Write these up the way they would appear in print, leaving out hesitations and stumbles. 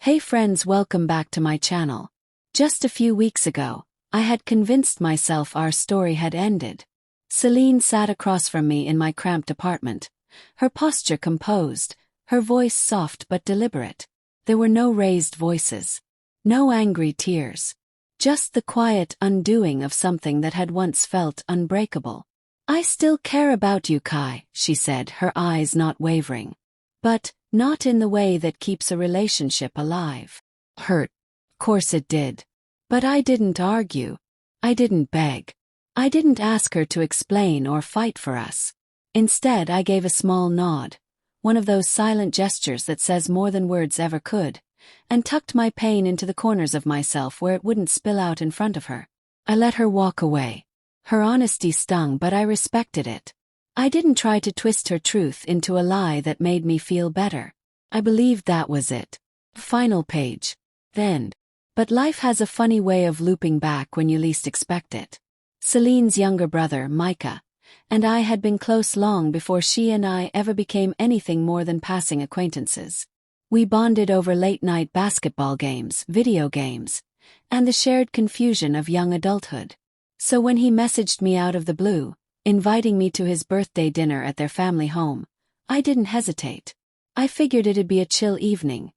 Hey friends, welcome back to my channel. Just a few weeks ago, I had convinced myself our story had ended. Celine sat across from me in my cramped apartment, her posture composed, her voice soft but deliberate. There were no raised voices, no angry tears, just the quiet undoing of something that had once felt unbreakable. "I still care about you, Kai," she said, her eyes not wavering. "But not in the way that keeps a relationship alive." Hurt. Of course it did. But I didn't argue. I didn't beg. I didn't ask her to explain or fight for us. Instead, I gave a small nod, one of those silent gestures that says more than words ever could, and tucked my pain into the corners of myself where it wouldn't spill out in front of her. I let her walk away. Her honesty stung, but I respected it. I didn't try to twist her truth into a lie that made me feel better. I believed that was it. Final page. The end. But life has a funny way of looping back when you least expect it. Celine's younger brother, Micah, and I had been close long before she and I ever became anything more than passing acquaintances. We bonded over late-night basketball games, video games, and the shared confusion of young adulthood. So when he messaged me out of the blue, inviting me to his birthday dinner at their family home, I didn't hesitate. I figured it'd be a chill evening.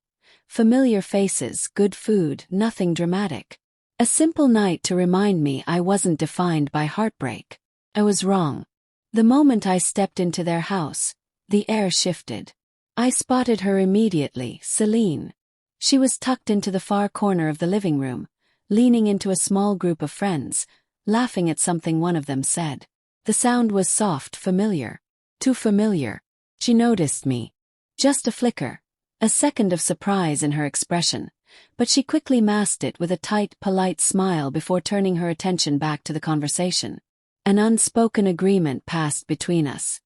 Familiar faces, good food, nothing dramatic. A simple night to remind me I wasn't defined by heartbreak. I was wrong. The moment I stepped into their house, the air shifted. I spotted her immediately, Celine. She was tucked into the far corner of the living room, leaning into a small group of friends, laughing at something one of them said. The sound was soft, familiar. Too familiar. She noticed me. Just a flicker. A second of surprise in her expression, but she quickly masked it with a tight, polite smile before turning her attention back to the conversation. An unspoken agreement passed between us.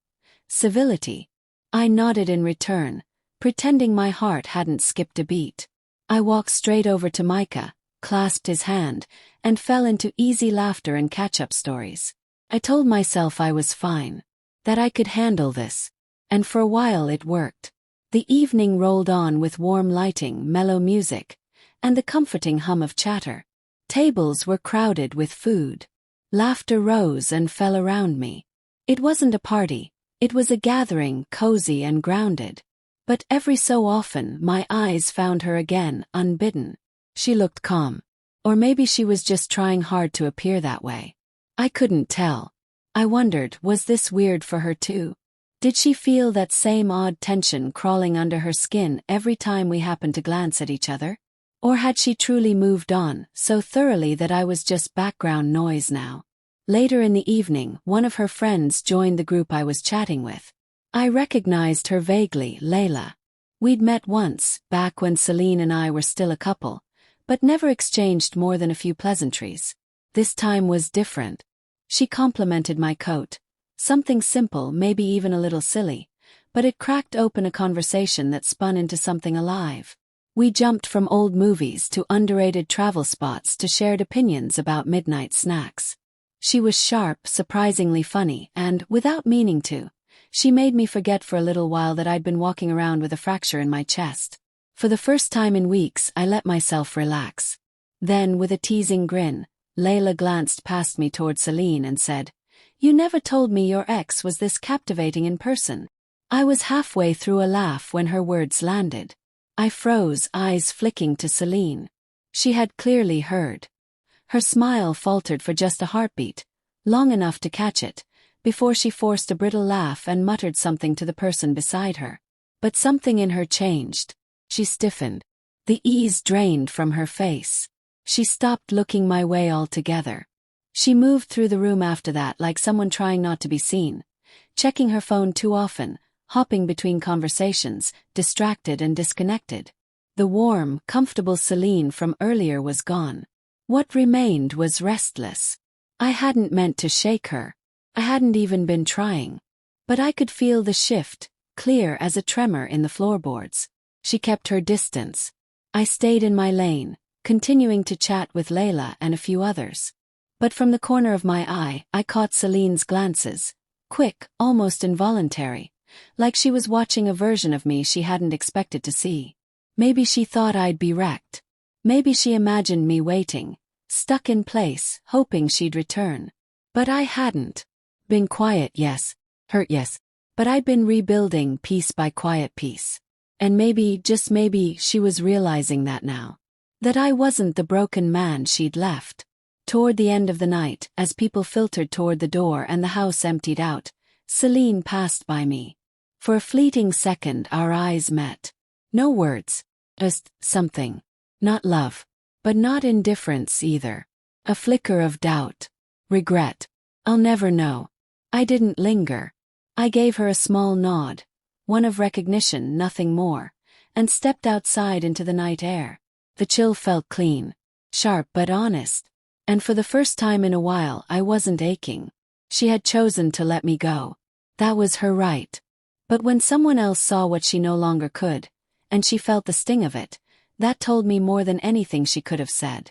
Civility. I nodded in return, pretending my heart hadn't skipped a beat. I walked straight over to Micah, clasped his hand, and fell into easy laughter and catch-up stories. I told myself I was fine, that I could handle this, and for a while it worked. The evening rolled on with warm lighting, mellow music, and the comforting hum of chatter. Tables were crowded with food. Laughter rose and fell around me. It wasn't a party, it was a gathering, cozy and grounded. But every so often my eyes found her again, unbidden. She looked calm. Or maybe she was just trying hard to appear that way. I couldn't tell. I wondered, was this weird for her too? Did she feel that same odd tension crawling under her skin every time we happened to glance at each other? Or had she truly moved on, so thoroughly that I was just background noise now? Later in the evening, one of her friends joined the group I was chatting with. I recognized her vaguely, Layla. We'd met once, back when Celine and I were still a couple, but never exchanged more than a few pleasantries. This time was different. She complimented my coat. Something simple, maybe even a little silly, but it cracked open a conversation that spun into something alive. We jumped from old movies to underrated travel spots to shared opinions about midnight snacks. She was sharp, surprisingly funny, and, without meaning to, she made me forget for a little while that I'd been walking around with a fracture in my chest. For the first time in weeks, I let myself relax. Then, with a teasing grin, Layla glanced past me toward Celine and said, "You never told me your ex was this captivating in person." I was halfway through a laugh when her words landed. I froze, eyes flicking to Celine. She had clearly heard. Her smile faltered for just a heartbeat, long enough to catch it, before she forced a brittle laugh and muttered something to the person beside her. But something in her changed. She stiffened. The ease drained from her face. She stopped looking my way altogether. She moved through the room after that like someone trying not to be seen, checking her phone too often, hopping between conversations, distracted and disconnected. The warm, comfortable Celine from earlier was gone. What remained was restless. I hadn't meant to shake her. I hadn't even been trying. But I could feel the shift, clear as a tremor in the floorboards. She kept her distance. I stayed in my lane, continuing to chat with Layla and a few others. But from the corner of my eye, I caught Celine's glances, quick, almost involuntary, like she was watching a version of me she hadn't expected to see. Maybe she thought I'd be wrecked. Maybe she imagined me waiting, stuck in place, hoping she'd return. But I hadn't. Been quiet, yes. Hurt, yes. But I'd been rebuilding piece by quiet piece. And maybe, just maybe, she was realizing that now. That I wasn't the broken man she'd left. Toward the end of the night, as people filtered toward the door and the house emptied out, Celine passed by me. For a fleeting second our eyes met. No words. Just something. Not love. But not indifference either. A flicker of doubt. Regret. I'll never know. I didn't linger. I gave her a small nod. One of recognition, nothing more. And stepped outside into the night air. The chill felt clean. Sharp but honest. And for the first time in a while I wasn't aching. She had chosen to let me go. That was her right. But when someone else saw what she no longer could, and she felt the sting of it, that told me more than anything she could have said.